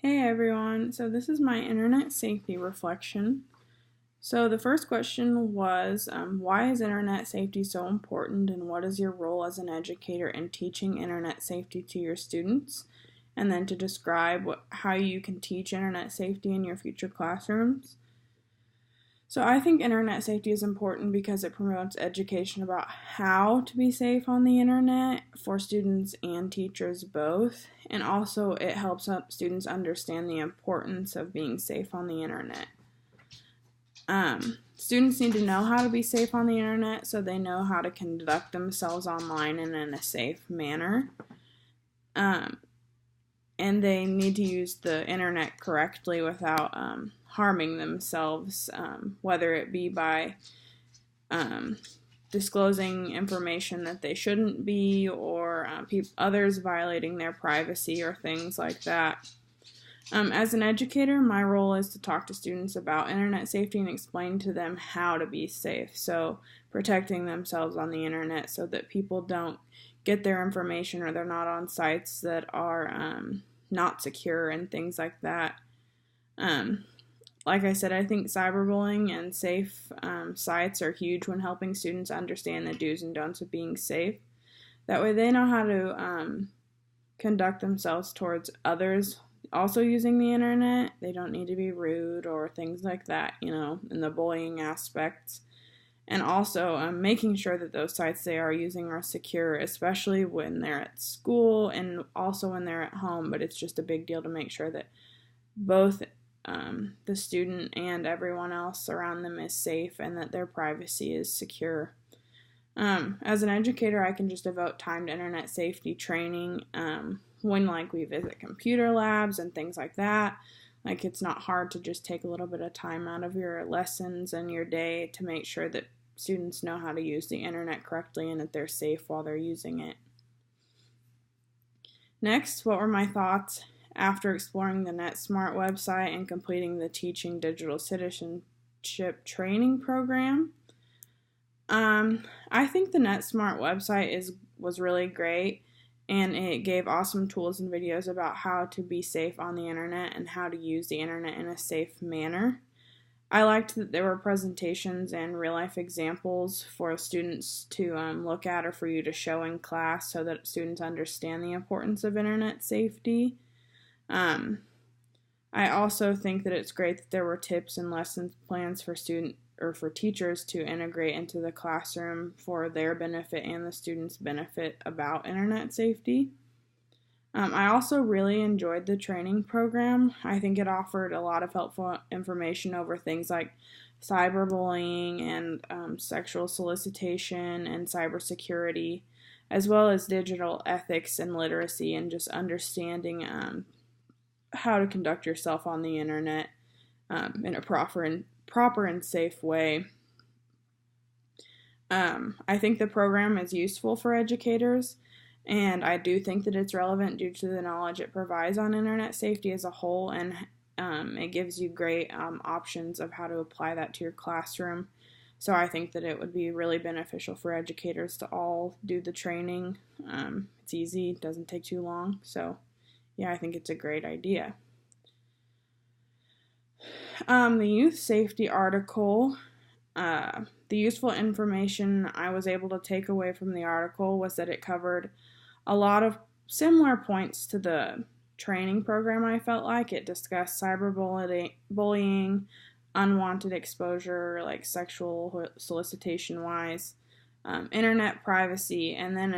Hey everyone, so this is my internet safety reflection. So the first question was, why is internet safety so important and what is your role as an educator in teaching internet safety to your students? And then to describe how you can teach internet safety in your future classrooms. So I think internet safety is important because it promotes education about how to be safe on the internet for students and teachers both, and also it helps students understand the importance of being safe on the internet. Students need to know how to be safe on the internet so they know how to conduct themselves online and in a safe manner. And they need to use the internet correctly without harming themselves, whether it be by disclosing information that they shouldn't be, or others violating their privacy or things like that. As an educator, my role is to talk to students about internet safety and explain to them how to be safe. So protecting themselves on the internet so that people don't get their information or they're not on sites that are not secure and things like that. Like I said, I think cyberbullying and safe sites are huge when helping students understand the do's and don'ts of being safe. That way they know how to conduct themselves towards others also using the internet. They don't need to be rude or things like that, in the bullying aspects. And also making sure that those sites they are using are secure, especially when they're at school and also when they're at home. But it's just a big deal to make sure that both the student and everyone else around them is safe and that their privacy is secure. As an educator, I can just devote time to internet safety training when we visit computer labs and things like that. It's not hard to just take a little bit of time out of your lessons and your day to make sure that students know how to use the internet correctly and that they're safe while they're using it. Next, what were my thoughts after exploring the NetSmart website and completing the Teaching Digital Citizenship training program? I think the NetSmart website was really great, and it gave awesome tools and videos about how to be safe on the internet and how to use the internet in a safe manner. I liked that there were presentations and real-life examples for students to look at or for you to show in class so that students understand the importance of internet safety. I also think that it's great that there were tips and lesson plans for teachers to integrate into the classroom for their benefit and the students' benefit about internet safety. I also really enjoyed the training program. I think it offered a lot of helpful information over things like cyberbullying and sexual solicitation and cybersecurity, as well as digital ethics and literacy and just understanding how to conduct yourself on the internet in a proper and safe way. I think the program is useful for educators, and I do think that it's relevant due to the knowledge it provides on internet safety as a whole, and it gives you great options of how to apply that to your classroom. So I think that it would be really beneficial for educators to all do the training. It's easy, it doesn't take too long, so yeah, I think it's a great idea. The youth safety article, the useful information I was able to take away from the article was that it covered a lot of similar points to the training program. I felt like it discussed cyberbullying, unwanted exposure, like sexual solicitation wise, internet privacy, and then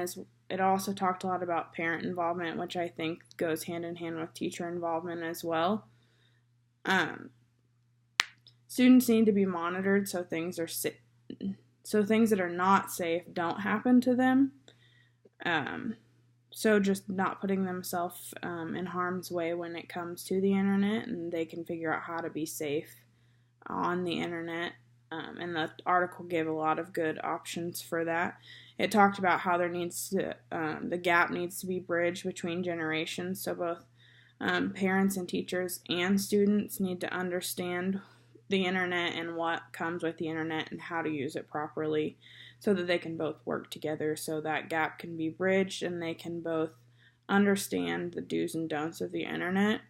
it also talked a lot about parent involvement, which I think goes hand in hand with teacher involvement as well. Students need to be monitored so things that are not safe don't happen to them. So just not putting themselves in harm's way when it comes to the internet, and they can figure out how to be safe on the internet. And the article gave a lot of good options for that. It talked about how the gap needs to be bridged between generations, so both parents and teachers and students need to understand the internet and what comes with the internet and how to use it properly so that they can both work together so that gap can be bridged and they can both understand the do's and don'ts of the internet.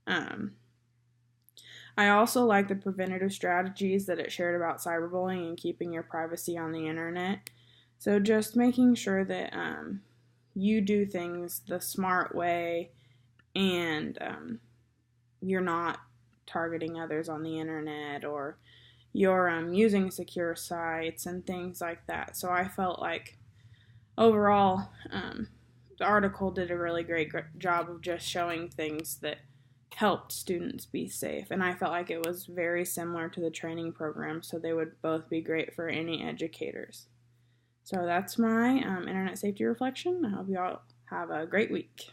Um, I also like the preventative strategies that it shared about cyberbullying and keeping your privacy on the internet. So just making sure that you do things the smart way and you're not targeting others on the internet, or you're using secure sites and things like that. So I felt like overall, the article did a really great job of just showing things that helped students be safe. And I felt like it was very similar to the training program, so they would both be great for any educators. So that's my internet safety reflection. I hope you all have a great week.